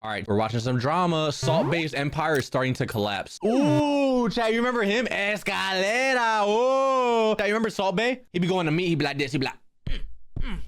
All right, we're watching some drama. Salt Bay's empire is starting to collapse. Ooh, chat, you remember him? Escalera. Oh, chat, you remember Salt Bay? He'd be going to meat. He'd be like this. He'd be like,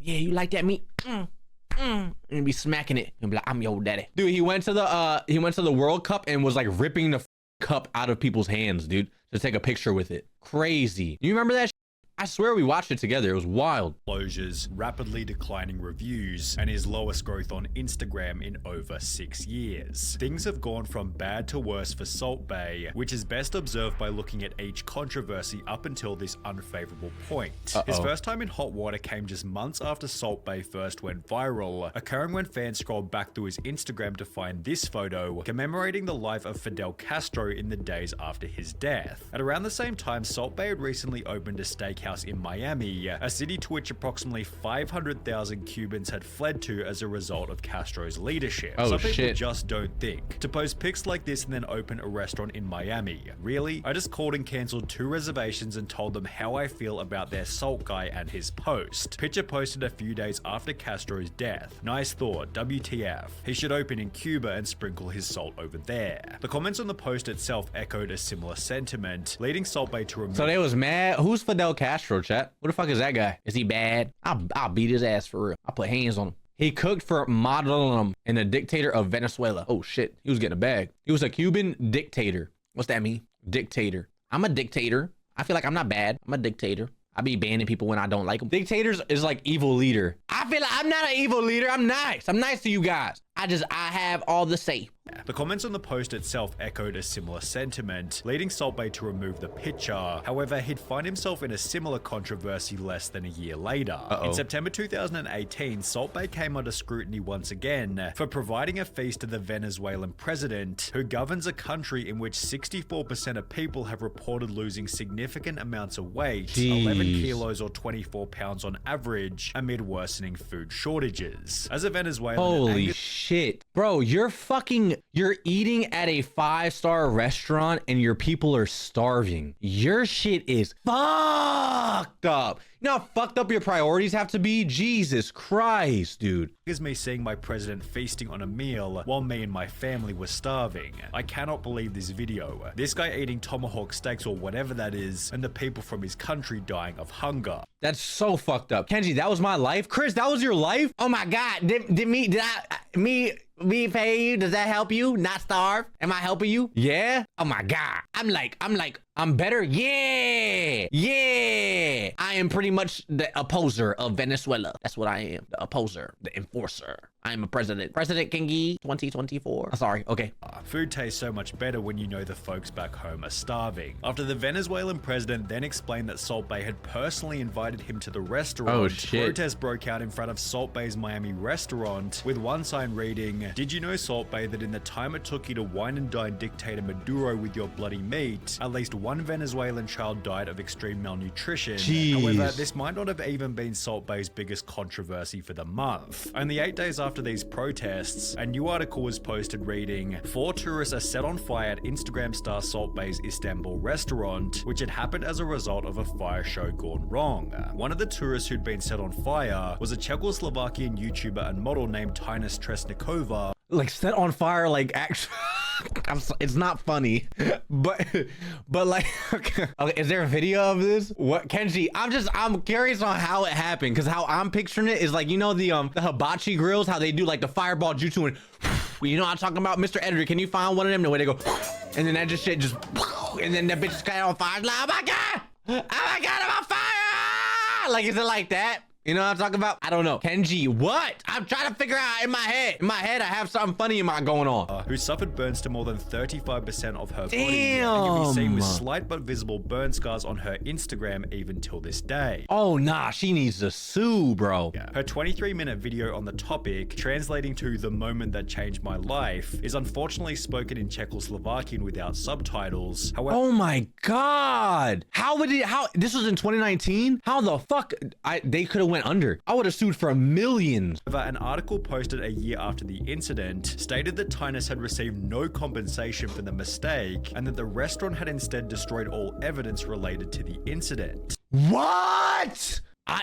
yeah, you like that meat? And he'd be smacking it. He'd be like, I'm your daddy. Dude, he went to the World Cup and was like ripping the cup out of people's hands, dude, to take a picture with it. Crazy. You remember that? I swear we watched it together. It was wild. Closures, rapidly declining reviews, and his lowest growth on Instagram in over 6 years. Things have gone from bad to worse for Salt Bay, which is best observed by looking at each controversy up until this unfavorable point. His first time in hot water came just months after Salt Bay first went viral, occurring when fans scrolled back through his Instagram to find this photo commemorating the life of Fidel Castro in the days after his death. At around the same time, Salt Bay had recently opened a steakhouse in Miami, a city to which approximately 500,000 Cubans had fled to as a result of Castro's leadership. Some people just don't think. To post pics like this and then open a restaurant in Miami. Really? I just called and cancelled 2 reservations and told them how I feel about their salt guy and his post. Picture posted a few days after Castro's death. Nice thought, WTF. He should open in Cuba and sprinkle his salt over there. The comments on the post itself echoed a similar sentiment, leading Salt Bay to remove— So they was mad. Who's Fidel Castro, chat? What the fuck is that guy? Is he bad? I'll beat his ass for real. I'll put hands on him. He cooked for modeling and the dictator of Venezuela. Oh shit, he was getting a bag. He was a Cuban dictator. What's that mean? Dictator. I'm a dictator. I feel like I'm not bad. I'm a dictator. I be banning people when I don't like them. Dictators is like evil leader. I feel like I'm not an evil leader. I'm nice. I'm nice to you guys. I have all the say. The comments on the post itself echoed a similar sentiment, leading Salt Bay to remove the picture. However, he'd find himself in a similar controversy less than a year later. In September 2018, Salt Bay came under scrutiny once again for providing a feast to the Venezuelan president, who governs a country in which 64% of people have reported losing significant amounts of weight, 11 kilos or 24 pounds on average, amid worsening food shortages. As a Venezuelan— Holy shit. Bro, you're eating at a 5-star restaurant and your people are starving. Your shit is fucked up. You know how fucked up your priorities have to be? Jesus Christ, dude. Is me seeing my president feasting on a meal while me and my family were starving. I cannot believe this video. This guy eating tomahawk steaks or whatever that is, and the people from his country dying of hunger. That's so fucked up. Kenji, that was my life. Chris, that was your life? Oh my God. Did me pay you? Does that help you not starve? Am I helping you? Yeah. Oh my God. I'm better. Yeah. I am pretty much the opposer of Venezuela. That's what I am. The opposer, the enforcer. I am a president. President Kenji 2024. Sorry. Okay. Food tastes so much better when you know the folks back home are starving. After the Venezuelan president then explained that Salt Bay had personally invited him to the restaurant, oh shit, protests broke out in front of Salt Bay's Miami restaurant, with one sign reading, "Did you know, Salt Bay, that in the time it took you to wine and dine dictator Maduro with your bloody meat, at least one Venezuelan child died of extreme malnutrition." Jeez. However, this might not have even been Salt Bay's biggest controversy for the month. Only 8 days after these protests, a new article was posted reading, 4 tourists are set on fire at Instagram star Salt Bay's Istanbul restaurant, which had happened as a result of a fire show gone wrong. One of the tourists who'd been set on fire was a Czechoslovakian YouTuber and model named Tina Stresnikova. Like set on fire, like actually. It's not funny, but like, okay, is there a video of this? What, Kenji? I'm curious on how it happened, because how I'm picturing it is like, you know, the hibachi grills, how they do like the fireball jutsu, and you know what I'm talking about, Mr. Editor, can you find one of them the way they go, and then that just shit just, and then that bitch is kind of on fire. Like, oh my God, I'm on fire! Like, is it like that? You know what I'm talking about? I don't know. Kenji, what? I'm trying to figure out in my head. In my head, I have something funny going on. Who suffered burns to more than 35% of her body. Damn. And can be seen with slight but visible burn scars on her Instagram even till this day. Oh, nah, she needs to sue, bro. Yeah. Her 23-minute video on the topic, translating to "the moment that changed my life," is unfortunately spoken in Czechoslovakian without subtitles. However— oh my God. This was in 2019? How the fuck? They could have went under. I would have sued for millions. An article posted a year after the incident stated that Tinus had received no compensation for the mistake, and that the restaurant had instead destroyed all evidence related to the incident. What?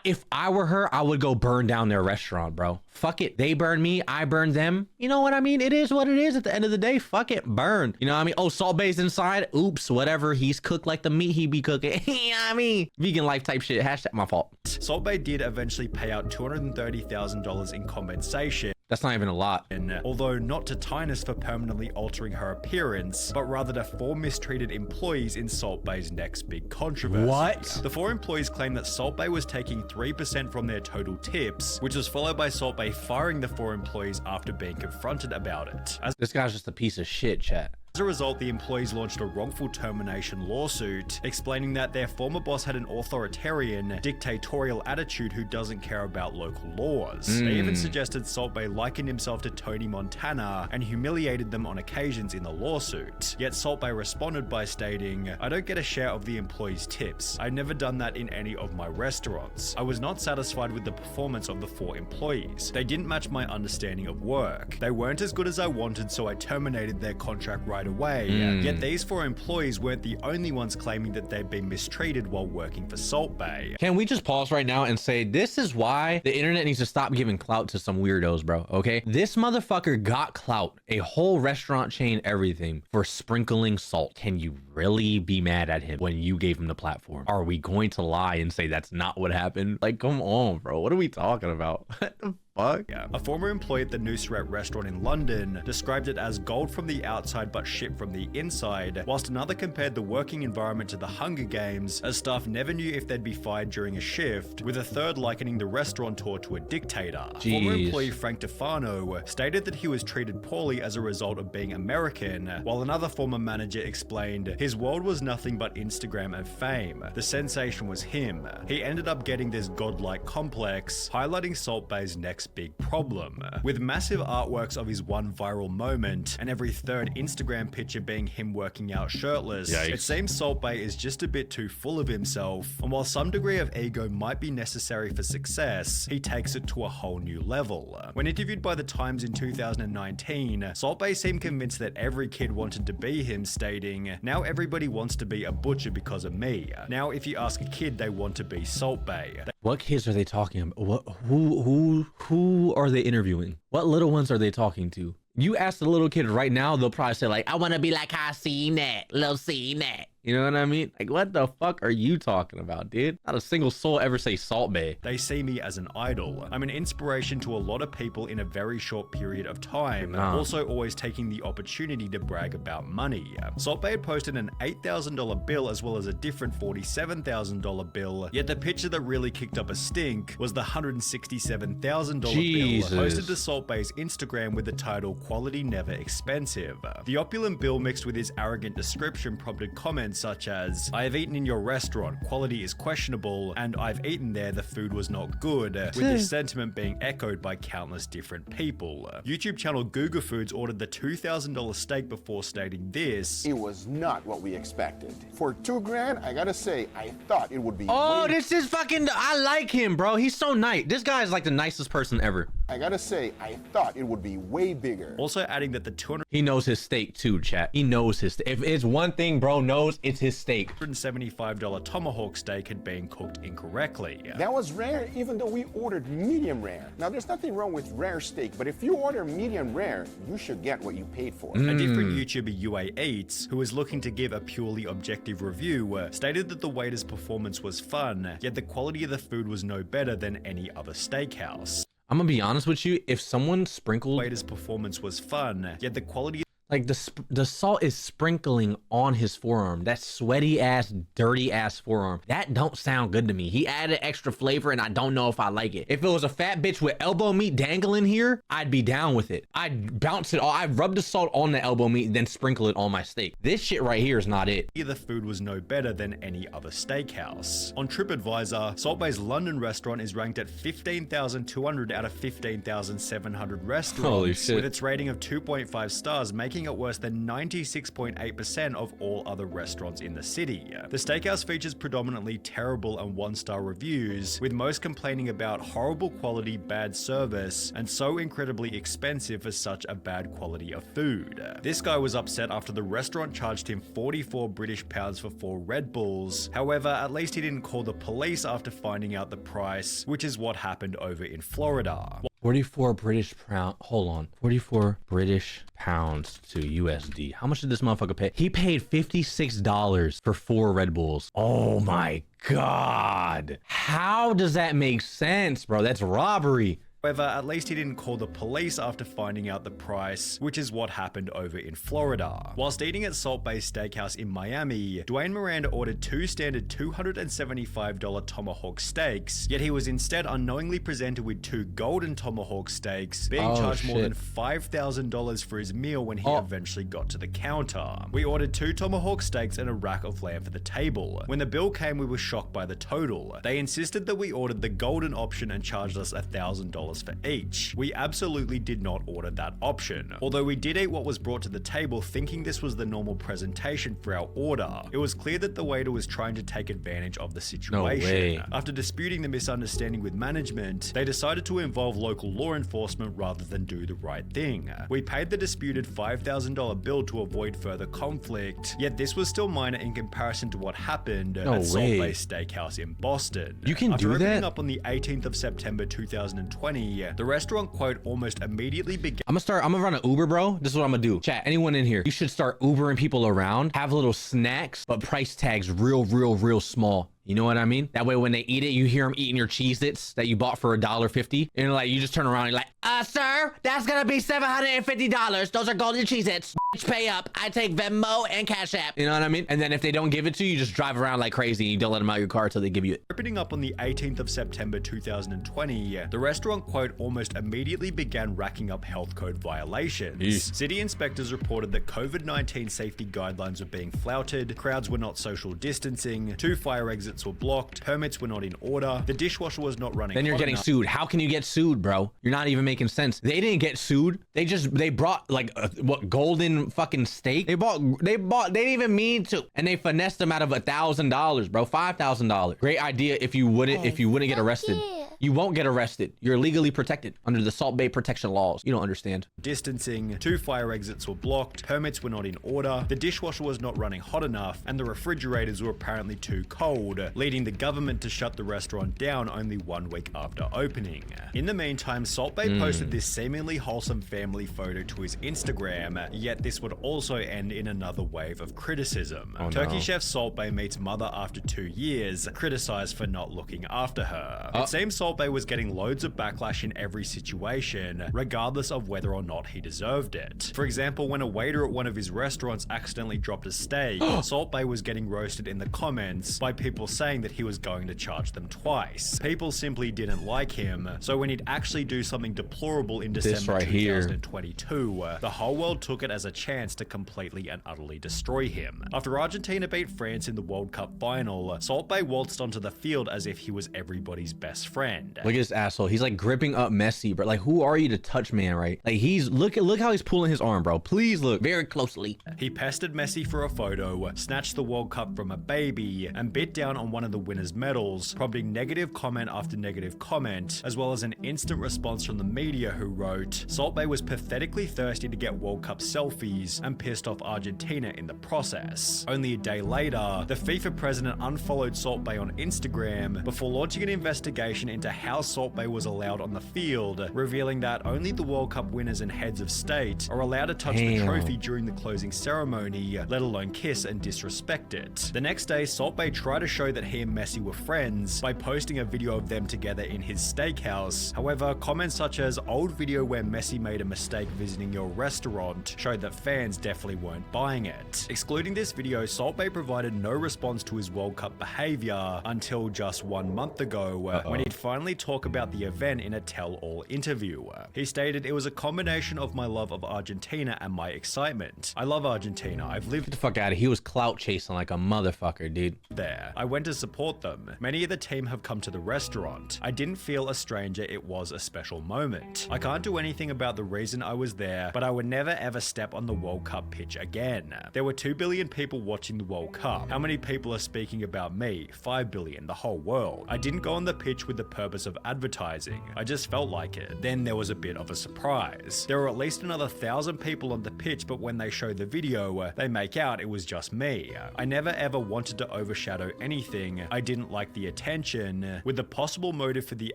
If I were her, I would go burn down their restaurant, bro. Fuck it. They burn me, I burn them. You know what I mean? It is what it is at the end of the day. Fuck it. Burn. You know what I mean? Oh, Salt Bae's inside. Oops, whatever. He's cooked like the meat he be cooking. You know what I mean? Vegan life type shit. Hashtag my fault. Salt Bae did eventually pay out $230,000 in compensation. That's not even a lot. And although not to Tynus for permanently altering her appearance, but rather to 4 mistreated employees in Salt Bae's next big controversy. What? The 4 employees claim that Salt Bae was taking 3% from their total tips, which was followed by Salt Bae firing the 4 employees after being confronted about it. This guy's just a piece of shit, chat. As a result, the employees launched a wrongful termination lawsuit, explaining that their former boss had an authoritarian, dictatorial attitude who doesn't care about local laws. They even suggested Salt Bae likened himself to Tony Montana and humiliated them on occasions in the lawsuit. Yet Salt Bae responded by stating, "I don't get a share of the employees' tips. I've never done that in any of my restaurants. I was not satisfied with the performance of the 4 employees. They didn't match my understanding of work. They weren't as good as I wanted, so I terminated their contract right away." Yet these 4 employees weren't the only ones claiming that they'd been mistreated while working for Salt Bae. Can we just pause right now and say this is why the internet needs to stop giving clout to some weirdos, bro? Okay, this motherfucker got clout, a whole restaurant chain, everything, for sprinkling salt. Can you really be mad at him when you gave him the platform? Are we going to lie and say that's not what happened? Like, come on, bro. What are we talking about? What the fuck? Yeah. A former employee at the Nusret restaurant in London described it as gold from the outside but shit from the inside, whilst another compared the working environment to the Hunger Games, as staff never knew if they'd be fired during a shift, with a third likening the restaurateur to a dictator. Former employee Frank DeFano stated that he was treated poorly as a result of being American, while another former manager explained his world was nothing but Instagram and fame. The sensation was him. He ended up getting this godlike complex, highlighting Salt Bae's next big problem. With massive artworks of his one viral moment and every 3rd Instagram picture being him working out shirtless, it seems Salt Bae is just a bit too full of himself, and while some degree of ego might be necessary for success, he takes it to a whole new level. When interviewed by The Times in 2019, Salt Bae seemed convinced that every kid wanted to be him, stating, "Now everybody wants to be a butcher because of me. Now if you ask a kid, they want to be Salt Bae." What kids are they talking about? What, who are they interviewing? What little ones are they talking to? You ask the little kid right now, they'll probably say like, "I want to be like I seen that, little seen that." You know what I mean? Like, what the fuck are you talking about, dude? Not a single soul ever say Salt Bae. They see me as an idol. I'm an inspiration to a lot of people in a very short period of time. Also always taking the opportunity to brag about money. Salt Bae had posted an $8,000 bill as well as a different $47,000 bill. Yet the picture that really kicked up a stink was the $167,000 bill posted to Salt Bae's Instagram with the title "Quality Never Expensive." The opulent bill mixed with his arrogant description prompted comments such as, "I have eaten in your restaurant, quality is questionable, and I've eaten there, the food was not good," with this sentiment being echoed by countless different people. YouTube channel Google Foods ordered the $2,000 steak before stating this: "It was not what we expected. For $2,000, I gotta say, I thought it would be this is fucking, I like him, bro. He's so nice. This guy is like the nicest person ever. I gotta say, I thought it would be way bigger." Also adding that the He knows his steak too, chat. He knows his steak. If it's one thing bro knows, it's his steak. $175 tomahawk steak had been cooked incorrectly. That was rare, even though we ordered medium rare. Now, there's nothing wrong with rare steak, but if you order medium rare, you should get what you paid for. A different YouTuber, UA Eats, who was looking to give a purely objective review, stated that the waiter's performance was fun, yet the quality of the food was no better than any other steakhouse. I'm gonna be honest with you, if someone sprinkled Waiter's performance was fun, yet the quality like the salt is sprinkling on his forearm, that sweaty ass, dirty ass forearm, that don't sound good to me. He added extra flavor and I don't know if I like it. If it was a fat bitch with elbow meat dangling here, I'd be down with it. I'd bounce it all. I'd rub the salt on the elbow meat and then sprinkle it on my steak. This shit right here is not it. the food was no better than any other steakhouse. On TripAdvisor, Salt Bae's London restaurant is ranked at 15,200 out of 15,700 restaurants. Holy shit. With its rating of 2.5 stars, making it worse than 96.8% of all other restaurants in the city. The steakhouse features predominantly terrible and one-star reviews, with most complaining about horrible quality, bad service, and so incredibly expensive for such a bad quality of food. This guy was upset after the restaurant charged him 44 British pounds for 4 Red Bulls. However, at least he didn't call the police after finding out the price, which is what happened over in Florida. 44 British pound. Hold on. 44 British pounds to USD. How much did this motherfucker pay? He paid $56 for 4 Red Bulls. Oh my God. How does that make sense, bro? That's robbery. However, at least he didn't call the police after finding out the price, which is what happened over in Florida. Whilst eating at Salt Bae Steakhouse in Miami, Dwayne Miranda ordered 2 standard $275 tomahawk steaks, yet he was instead unknowingly presented with 2 golden tomahawk steaks, being charged more than $5,000 for his meal when he eventually got to the counter. We ordered 2 tomahawk steaks and a rack of lamb for the table. When the bill came, we were shocked by the total. They insisted that we ordered the golden option and charged us $1,000 for each. We absolutely did not order that option. Although we did eat what was brought to the table thinking this was the normal presentation for our order, it was clear that the waiter was trying to take advantage of the situation. No way. After disputing the misunderstanding with management, they decided to involve local law enforcement rather than do the right thing. We paid the disputed $5,000 bill to avoid further conflict, yet this was still minor in comparison to what happened at Salt Bae Steakhouse in Boston. You can After do opening that? up on the 18th of September 2020, the restaurant quote almost immediately began. I'm gonna run an Uber, bro. This is what I'm gonna do. Chat, anyone in here, you should start Ubering people around, have little snacks, but price tags real small. You know what I mean? That way when they eat it, you hear them eating your Cheez-Its that you bought for $1.50. And like, you just turn around and you're like, sir, that's gonna be $750. Those are golden Cheez-Its. Pay up. I take Venmo and Cash App. You know what I mean? And then if they don't give it to you, you just drive around like crazy and you don't let them out of your car until they give you it. Opening up on the 18th of September 2020, the restaurant quote almost immediately began racking up health code violations. Jeez. City inspectors reported that COVID-19 safety guidelines were being flouted, crowds were not social distancing, 2 fire exits were blocked, permits were not in order, the dishwasher was not running. Then you're getting sued. How can you get sued, bro? You're not even making sense. They didn't get sued. They brought like what, golden fucking steak? They didn't even mean to, and they finessed them out of $1,000, bro. $5,000. Great idea if you wouldn't get arrested. You won't get arrested. You're legally protected under the Salt Bae protection laws. You don't understand. Distancing, 2 fire exits were blocked, permits were not in order, the dishwasher was not running hot enough, and the refrigerators were apparently too cold, leading the government to shut the restaurant down only 1 week after opening. In the meantime, Salt Bae posted this seemingly wholesome family photo to his Instagram, yet this would also end in another wave of criticism. Turkey chef Salt Bae meets mother after 2 years, criticized for not looking after her. It seems Salt Bae was getting loads of backlash in every situation, regardless of whether or not he deserved it. For example, when a waiter at one of his restaurants accidentally dropped a steak, Salt Bae was getting roasted in the comments by people saying that he was going to charge them twice. People simply didn't like him, so when he'd actually do something deplorable in December 2022, the whole world took it as a chance to completely and utterly destroy him. After Argentina beat France in the World Cup final, Salt Bae waltzed onto the field as if he was everybody's best friend. Look at this asshole. He's like gripping up Messi, bro. Like, who are you to touch, man, right? Like, look how he's pulling his arm, bro. Please look very closely. He pestered Messi for a photo, snatched the World Cup from a baby, and bit down on one of the winner's medals, prompting negative comment after negative comment, as well as an instant response from the media who wrote, Salt Bae was pathetically thirsty to get World Cup selfies and pissed off Argentina in the process. Only a day later, the FIFA president unfollowed Salt Bae on Instagram before launching an investigation into how Salt Bae was allowed on the field, revealing that only the World Cup winners and heads of state are allowed to touch the trophy during the closing ceremony, let alone kiss and disrespect it. The next day, Salt Bae tried to show that he and Messi were friends by posting a video of them together in his steakhouse. However, comments such as old video where Messi made a mistake visiting your restaurant showed that fans definitely weren't buying it. Excluding this video, Salt Bae provided no response to his World Cup behavior until just 1 month ago, when he'd finally talk about the event in a tell-all interview. He stated, "It was a combination of my love of Argentina and my excitement. I love Argentina. I've lived Get the fuck out of here. He was clout chasing like a motherfucker, dude. there. I went to support them. Many of the team have come to the restaurant. I didn't feel a stranger. It was a special moment. I can't do anything about the reason I was there, but I would never ever step on the World Cup pitch again. There were 2 billion people watching the World Cup. How many people are speaking about me? 5 billion, the whole world. I didn't go on the pitch with the purpose purpose of advertising. I just felt like it. Then there was a bit of a surprise. There were at least another 1,000 people on the pitch, but when they show the video, they make out it was just me. I never ever wanted to overshadow anything. I didn't like the attention, with the possible motive for the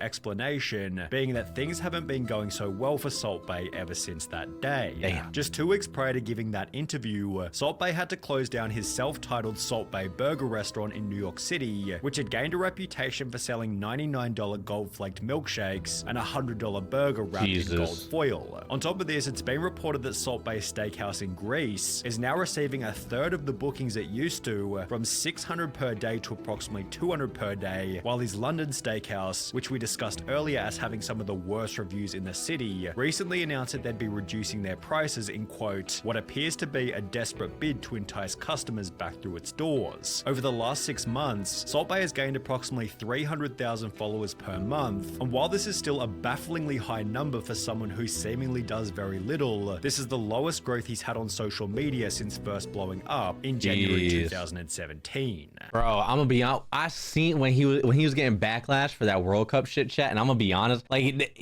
explanation being that things haven't been going so well for Salt Bae ever since that day. Damn. Just 2 weeks prior to giving that interview, Salt Bae had to close down his self-titled Salt Bae Burger restaurant in New York City, which had gained a reputation for selling $99 gold-flaked milkshakes and a $100 burger wrapped in gold foil. On top of this, it's been reported that Salt Bae Steakhouse in Greece is now receiving a third of the bookings it used to, from 600 per day to approximately 200 per day, while his London steakhouse, which we discussed earlier as having some of the worst reviews in the city, recently announced that they'd be reducing their prices in, quote, what appears to be a desperate bid to entice customers back through its doors. Over the last 6 months, Salt Bae has gained approximately 300,000 followers per month, and while this is still a bafflingly high number for someone who seemingly does very little, this is the lowest growth he's had on social media since first blowing up in January 2017. Bro, I'm gonna be honest. I seen when he was getting backlash for that World Cup shit chat, and I'm gonna be honest, like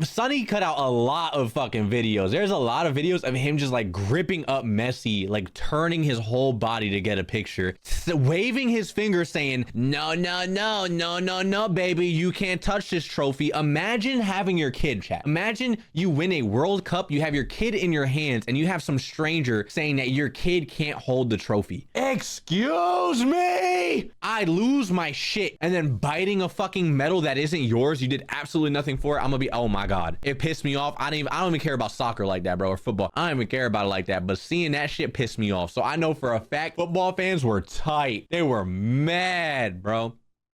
Sonny cut out a lot of fucking videos. There's a lot of videos of him just like gripping up Messi, like turning his whole body to get a picture, waving his finger saying, no, no, no, no, no, no, baby, you can't touch this trophy. Imagine having your kid, chat. Imagine you win a World Cup, you have your kid in your hands, and you have some stranger saying that your kid can't hold the trophy. Excuse me? I lose my shit. And then biting a fucking medal that isn't yours, you did absolutely nothing for it. I'm gonna be, oh my God. It pissed me off. I don't even care about soccer like that, bro, or football. I don't even care about it like that. But seeing that shit pissed me off. So I know for a fact football fans were tight. They were mad, bro.